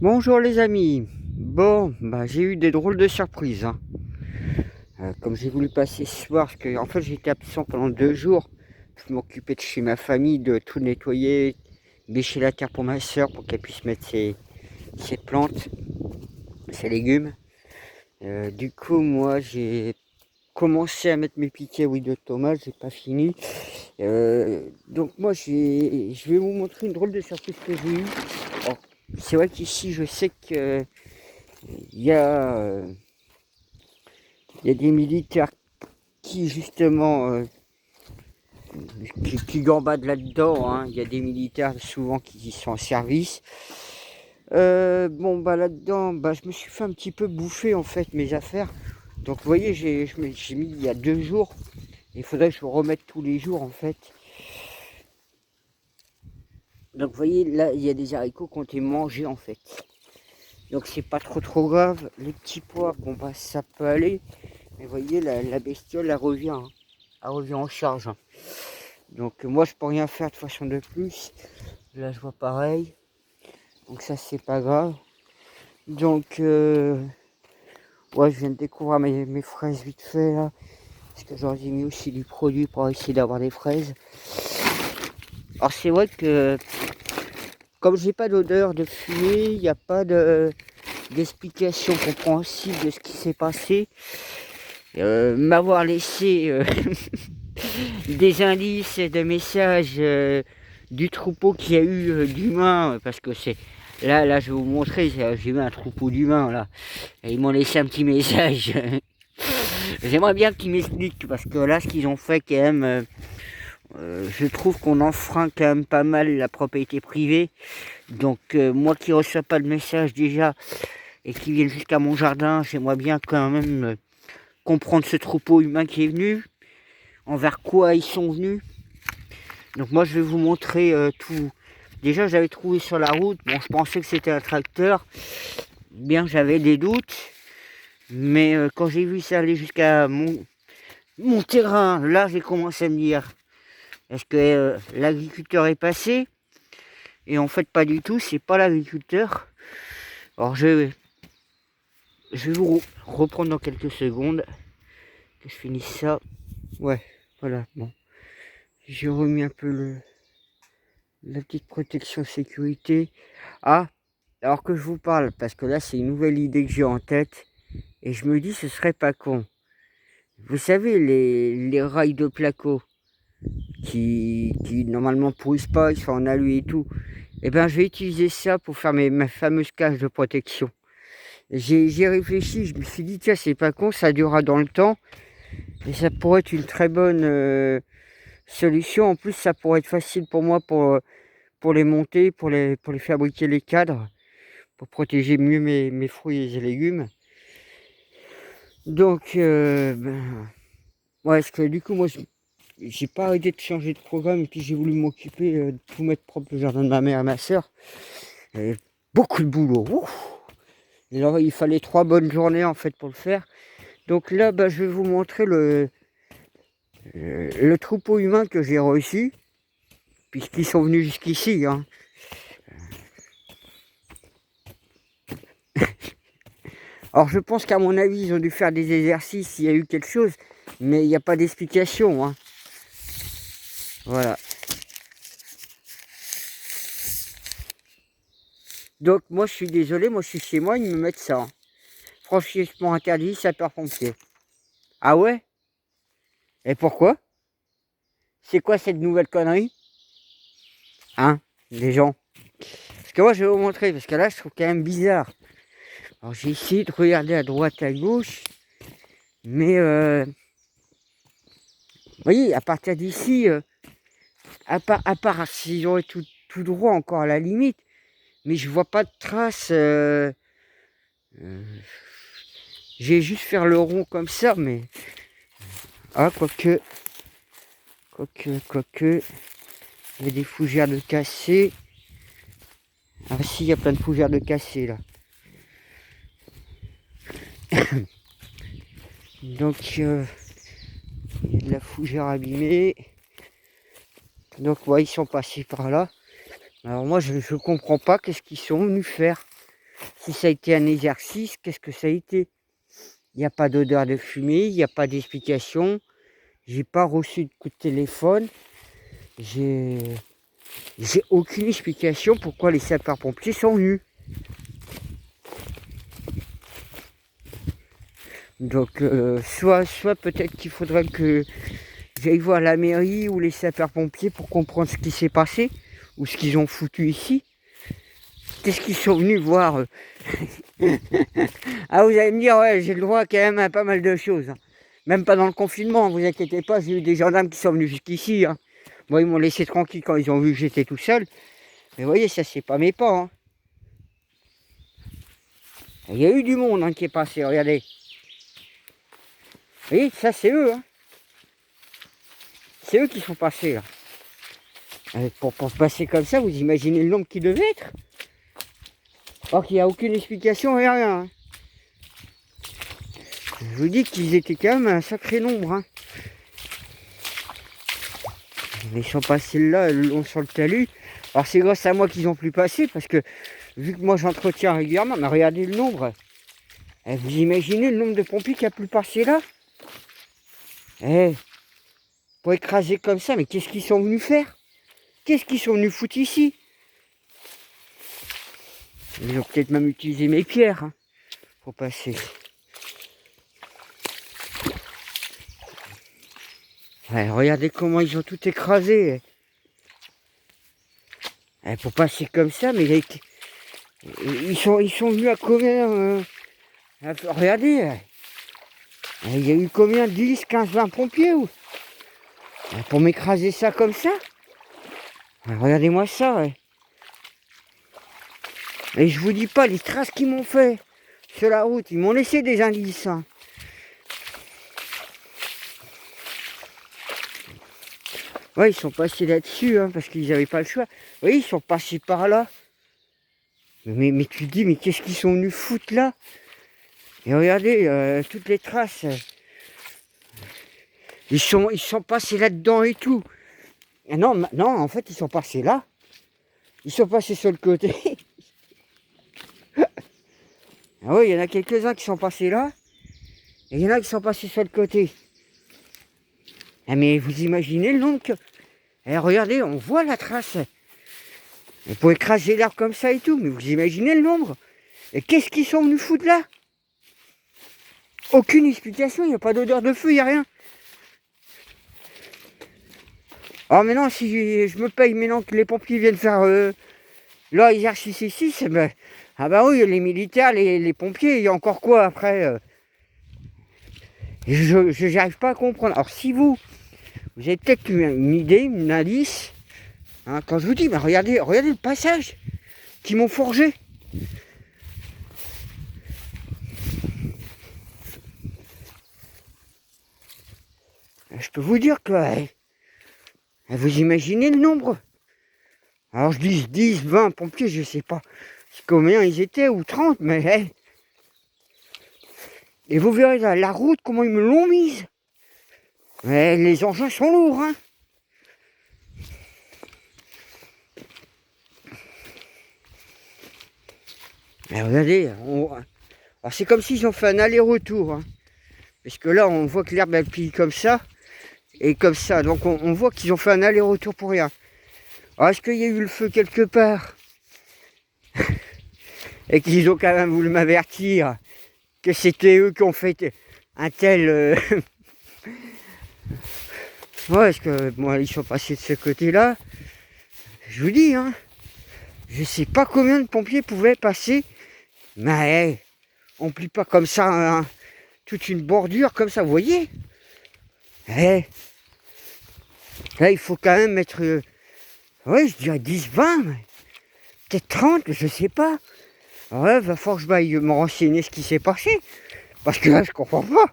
Bonjour les amis. Bon, bah j'ai eu des drôles de surprises, hein. Comme j'ai voulu passer ce soir, parce que en fait j'étais absent pendant 2 jours. Je m'occupais de chez ma famille, de tout nettoyer, bêcher la terre pour ma soeur pour qu'elle puisse mettre ses plantes, ses légumes. Du coup, moi j'ai commencé à mettre mes piquets, oui, de tomates, j'ai pas fini. Donc moi je vais vous montrer une drôle de surprise que j'ai eue. Alors, c'est vrai qu'ici je sais que il y a il y a des militaires qui justement qui gambadent là-dedans, hein. Il y a des militaires souvent qui sont en service. Bon bah là-dedans, bah, je me suis fait un petit peu bouffer en fait mes affaires. Donc vous voyez, j'ai mis il y a 2 jours. Il faudrait que je remette tous les jours en fait. Donc vous voyez, là il y a des haricots qui ont été mangés en fait. Donc c'est pas trop grave. Les petits pois, bon bah ça peut aller. Mais vous voyez, la bestiole elle revient, hein. Elle revient en charge, hein. Donc moi je peux rien faire de façon de plus. Là je vois pareil. Donc ça c'est pas grave. Donc ouais, je viens de découvrir mes fraises vite fait là. Parce que j'aurais mis aussi du produit pour essayer d'avoir des fraises. Alors c'est vrai que comme j'ai pas d'odeur de fumée, il n'y a pas d'explication compréhensible de ce qui s'est passé. M'avoir laissé des indices et des messages du troupeau qu'il y a eu d'humains, parce que c'est là je vais vous montrer, j'ai vu un troupeau d'humains là, et ils m'ont laissé un petit message. J'aimerais bien qu'ils m'expliquent, parce que là ce qu'ils ont fait quand même, je trouve qu'on enfreint quand même pas mal la propriété privée. Donc moi qui reçois pas de message déjà et qui viennent jusqu'à mon jardin, j'aimerais bien quand même comprendre ce troupeau humain qui est venu, envers quoi ils sont venus. Donc moi je vais vous montrer tout. Déjà j'avais trouvé sur la route, bon je pensais que c'était un tracteur, bien j'avais des doutes, mais quand j'ai vu ça aller jusqu'à mon terrain, là j'ai commencé à me dire, est-ce que l'agriculteur est passé? Et en fait pas du tout, c'est pas l'agriculteur. Alors je vais vous reprendre dans quelques secondes, que je finisse ça. Ouais, voilà, bon. J'ai remis un peu la petite protection sécurité. Ah, alors que je vous parle, parce que là c'est une nouvelle idée que j'ai en tête, et je me dis ce serait pas con. Vous savez, les rails de placo qui normalement pourrissent pas, ils sont en alu et tout. Et ben je vais utiliser ça pour faire ma fameuse cage de protection. J'ai réfléchi, je me suis dit tiens c'est pas con, ça durera dans le temps, et ça pourrait être une très bonne solution. En plus ça pourrait être facile pour moi pour les monter, pour les fabriquer les cadres, pour protéger mieux mes fruits et légumes. Donc, ouais, parce que du coup, moi, j'ai pas arrêté de changer de programme et puis j'ai voulu m'occuper de tout mettre propre le jardin de ma mère et ma soeur. Et beaucoup de boulot. Ouf. Et alors, il fallait 3 bonnes journées en fait pour le faire. Donc là, bah, je vais vous montrer le troupeau humain que j'ai reçu, puisqu'ils sont venus jusqu'ici, hein. Alors je pense qu'à mon avis, ils ont dû faire des exercices, il y a eu quelque chose, mais il n'y a pas d'explication, hein. Voilà. Donc moi je suis désolé, moi je suis chez moi, ils me mettent ça, hein. Franchissement interdit, sapeur-pompier. Ah ouais? Et pourquoi? C'est quoi cette nouvelle connerie? Hein? Les gens. Parce que moi je vais vous montrer, parce que là je trouve quand même bizarre. Alors j'ai essayé de regarder à droite, à gauche, mais vous voyez, à partir d'ici, à part s'ils auraient tout droit encore à la limite, mais je vois pas de traces. Euh, j'ai juste faire le rond comme ça, mais ah quoique, il y a des fougères de cassées. Ah si, il y a plein de fougères de cassées là. Donc il y a de la fougère abîmée. Donc ouais, ils sont passés par là. Alors moi je comprends pas qu'est-ce qu'ils sont venus faire. Si ça a été un exercice, qu'est-ce que ça a été? Il n'y a pas d'odeur de fumée, il n'y a pas d'explication. J'ai pas reçu de coup de téléphone. J'ai aucune explication pourquoi les sapeurs-pompiers sont venus. Donc, soit peut-être qu'il faudrait que j'aille voir la mairie ou les sapeurs-pompiers pour comprendre ce qui s'est passé ou ce qu'ils ont foutu ici. Qu'est-ce qu'ils sont venus voir? Ah, vous allez me dire, ouais, j'ai le droit quand même à pas mal de choses. Même pas dans le confinement, vous inquiétez pas, j'ai eu des gendarmes qui sont venus jusqu'ici. Bon, ils m'ont laissé tranquille quand ils ont vu que j'étais tout seul. Mais vous voyez, ça c'est pas mes pas. Il y a eu du monde qui est passé, regardez. Vous voyez, ça c'est eux. C'est eux qui sont passés là. Pour passer comme ça, vous imaginez le nombre qui devait être? Alors qu'il n'y a aucune explication et rien. Je vous dis qu'ils étaient quand même un sacré nombre. Ils sont passés là, le long sur le talus. Alors c'est grâce à moi qu'ils ont pu passer parce que vu que moi j'entretiens régulièrement, mais regardez le nombre. Vous imaginez le nombre de pompiers qui a pu passer là? Pour écraser comme ça, mais qu'est-ce qu'ils sont venus faire? Qu'est-ce qu'ils sont venus foutre ici? Ils ont peut-être même utilisé mes pierres pour passer. Ouais, regardez comment ils ont tout écrasé. Pour passer comme ça, mais ils sont venus à combien? Regardez. Il y a eu combien? 10, 15, 20 pompiers pour m'écraser ça comme ça? Regardez-moi ça. Et je vous dis pas les traces qu'ils m'ont fait sur la route. Ils m'ont laissé des indices. Ouais, ils sont passés là-dessus parce qu'ils n'avaient pas le choix. Oui, ils sont passés par là. Mais tu te dis, mais qu'est-ce qu'ils sont venus foutre là? Et regardez, toutes les traces. Ils sont passés là-dedans et tout. Et non, en fait, ils sont passés là. Ils sont passés sur le côté. Ah oui, il y en a quelques-uns qui sont passés là. Et il y en a qui sont passés sur le côté. Ah mais vous imaginez le nombre que... regardez, on voit la trace. Et pour écraser l'herbe comme ça et tout. Mais vous imaginez le nombre? Et qu'est-ce qu'ils sont venus foutre là? Aucune explication, il n'y a pas d'odeur de feu, il n'y a rien. Alors maintenant, si je me paye maintenant que les pompiers viennent faire leur exercice ici, c'est ben... Ah bah oui, les militaires, les pompiers, il y a encore quoi après? Je n'arrive pas à comprendre. Alors si vous avez peut-être une idée, une indice, quand je vous dis, ben regardez le passage qu'ils m'ont forgé. Je peux vous dire que vous imaginez le nombre. Alors je dis 10, 20 pompiers, je sais pas combien ils étaient, ou 30, mais et vous verrez la route, comment ils me l'ont mise. Les engins sont lourds, Mais regardez, alors c'est comme s'ils ont fait un aller-retour. Parce que là, on voit que l'herbe elle plie comme ça, et comme ça. Donc on voit qu'ils ont fait un aller-retour pour rien. Alors est-ce qu'il y a eu le feu quelque part? Et qu'ils ont quand même voulu m'avertir que c'était eux qui ont fait un tel... Ouais, est-ce que moi, ils sont passés de ce côté-là? Je vous dis, je sais pas combien de pompiers pouvaient passer, mais on plie pas comme ça toute une bordure comme ça, vous voyez? Là, il faut quand même mettre, je dirais 10, 20, peut-être 30, je sais pas. Ouais, va falloir que je aille me renseigner ce qui s'est passé, parce que là, je comprends pas.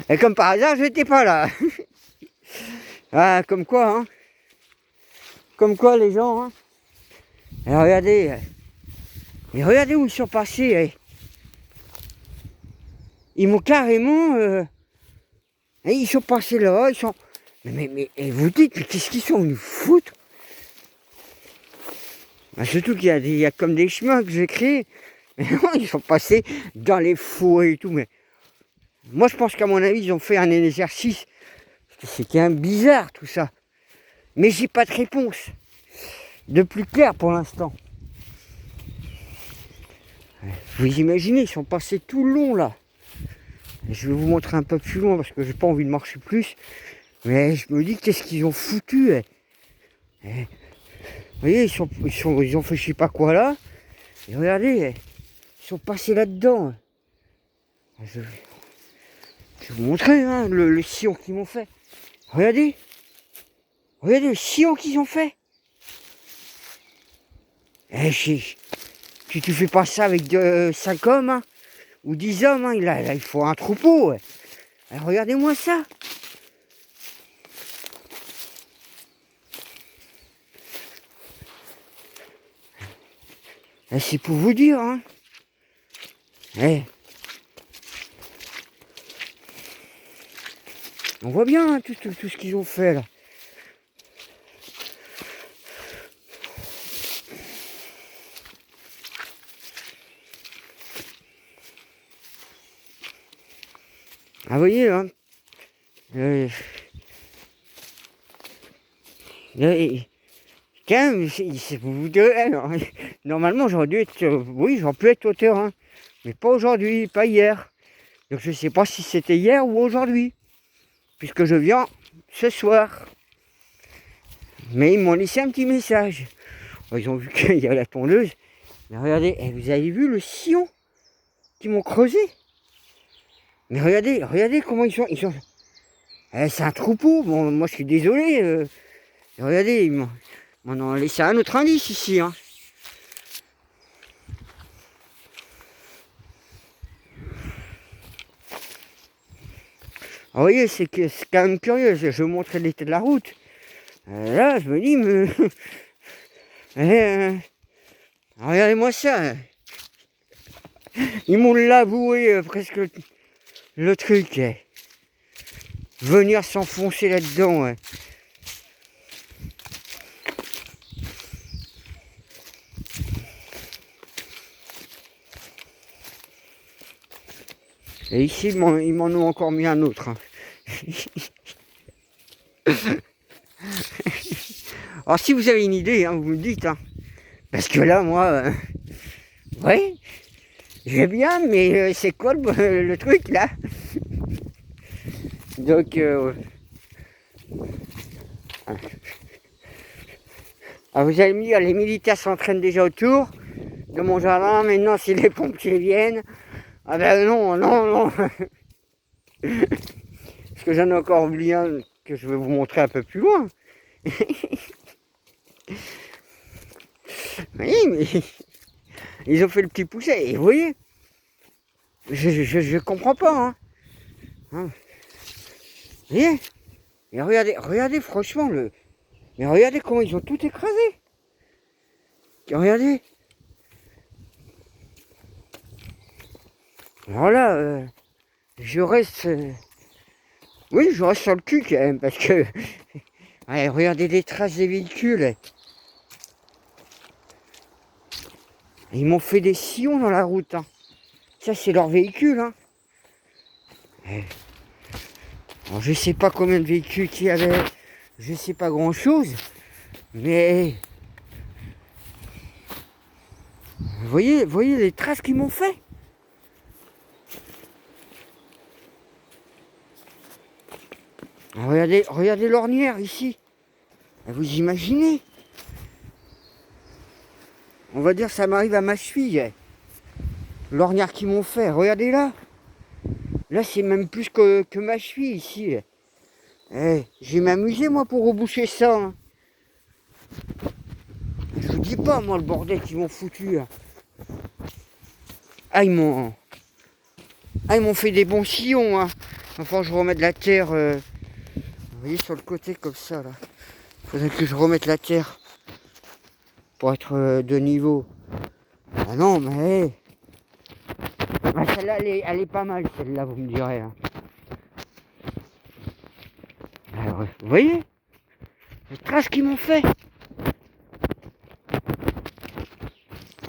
Et comme par hasard, je n'étais pas là. Comme quoi, Comme quoi, les gens, Et regardez où ils sont passés. Ils m'ont carrément... ils sont passés là, ils sont... Mais et vous dites, mais qu'est-ce qu'ils sont venus foutre? Bah, surtout il y a comme des chemins que j'ai créés. Mais non, ils sont passés dans les forêts et tout. Mais moi, je pense qu'à mon avis, ils ont fait un exercice. C'est quand même bizarre tout ça. Mais j'ai pas de réponse de plus clair pour l'instant. Vous imaginez, ils sont passés tout le long là. Je vais vous montrer un peu plus loin parce que j'ai pas envie de marcher plus. Mais je me dis, qu'est-ce qu'ils ont foutu Vous voyez, ils ont fait je sais pas quoi là. Et regardez, ils sont passés là-dedans. Je vais vous montrer hein, le sillon qu'ils m'ont fait. Regardez. Regardez le sillon qu'ils ont fait. Si tu fais pas ça avec 5 hommes hein, ou 10 hommes, hein, là, il faut un troupeau. Alors, regardez-moi ça. C'est pour vous dire. Hein. On voit bien hein, tout ce qu'ils ont fait là. Ah, vous voyez là. Quand même, vous direz, normalement j'aurais dû être, oui, j'aurais pu être au terrain, mais pas aujourd'hui, pas hier. Donc je sais pas si c'était hier ou aujourd'hui, puisque je viens ce soir. Mais ils m'ont laissé un petit message. Ils ont vu qu'il y a la tondeuse. Mais regardez, vous avez vu le sillon qu'ils m'ont creusé? Mais regardez comment ils sont. C'est un troupeau. Bon, moi je suis désolé. Regardez, ils m'en ont laissé un autre indice ici. Hein. Vous voyez, c'est quand même curieux. Je vais vous montrer l'état de la route. Là, je me dis, regardez-moi ça. Ils m'ont laboué presque le truc. Venir s'enfoncer là-dedans. Et ici, ils m'en ont encore mis un autre. Hein. Alors, si vous avez une idée, hein, vous me dites. Hein. Parce que là, moi, ouais, j'ai bien, mais c'est quoi le truc là? Donc, vous allez me dire, les militaires s'entraînent déjà autour de mon jardin. Maintenant, si les pompiers viennent, ah ben non. Parce que j'en ai encore oublié un que je vais vous montrer un peu plus loin. Oui, mais ils ont fait le petit poussé. Et vous voyez, je comprends pas. Hein. Vous voyez? Et regardez franchement, mais regardez comment ils ont tout écrasé. Et regardez. Alors là, je reste... oui, je reste sur le cul quand même, parce que... ouais, regardez les traces des véhicules. Ils m'ont fait des sillons dans la route. Hein. Ça, c'est leur véhicule. Hein. Alors, je sais pas combien de véhicules qu'il y avait. Je sais pas grand-chose. Mais... Vous voyez les traces qu'ils m'ont fait? Regardez l'ornière ici. Vous imaginez? On va dire ça m'arrive à ma cheville. L'ornière qu'ils m'ont fait. Regardez là. Là c'est même plus que ma cheville ici. Je vais m'amuser moi pour reboucher ça. Hein. Je vous dis pas moi le bordel qu'ils m'ont foutu. Hein. Ils m'ont fait des bons sillons. Hein. Enfin je remets de la terre. Vous voyez sur le côté comme ça là. Faudrait que je remette la terre pour être de niveau. Ah non mais celle-là elle est pas mal celle-là vous me direz. Hein. Alors, vous voyez les traces qu'ils m'ont fait.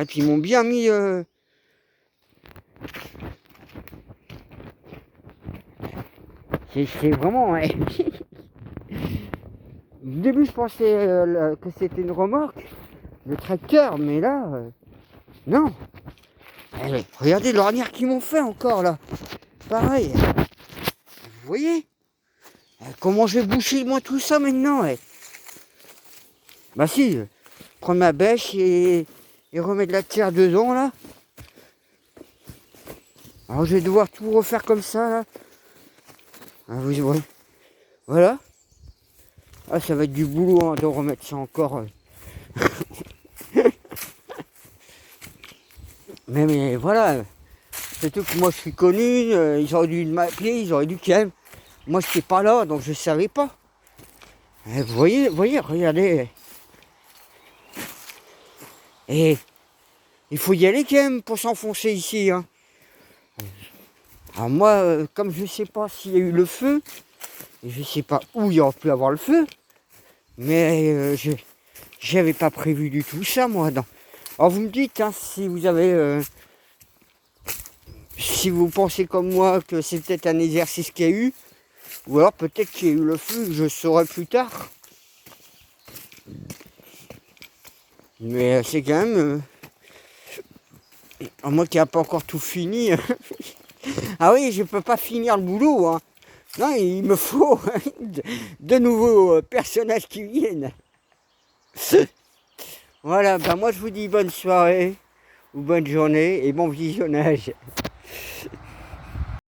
Et puis ils m'ont bien mis... C'est vraiment... ouais. Au début, je pensais que c'était une remorque de tracteur, mais là, non. Allez, regardez l'ornière qu'ils m'ont fait encore là. Pareil. Vous voyez comment je vais boucher moi tout ça maintenant, ouais. Bah si, prendre ma bêche et remettre la terre dedans là. Alors je vais devoir tout refaire comme ça là. Ah, vous voyez. Voilà. Ah, ça va être du boulot hein, de remettre ça encore. Mais voilà. Surtout que moi je suis connu, ils auraient dû m'appeler, ils auraient dû quand même. Moi je n'étais pas là, donc je ne savais pas. Et vous voyez, regardez. Et il faut y aller quand même pour s'enfoncer ici. Hein. Alors moi, comme je ne sais pas s'il y a eu le feu, et je ne sais pas où il aurait pu avoir le feu, mais je n'avais pas prévu du tout ça, moi. Non. Alors vous me dites, hein, si vous avez... si vous pensez comme moi que c'est peut-être un exercice qu'il y a eu, ou alors peut-être qu'il y a eu le feu, je saurai plus tard. Mais c'est quand même... moi qui n'ai pas encore tout fini. Ah oui, je peux pas finir le boulot. Hein. Non, il me faut de nouveaux personnages qui viennent. Voilà, ben moi je vous dis bonne soirée ou bonne journée et bon visionnage.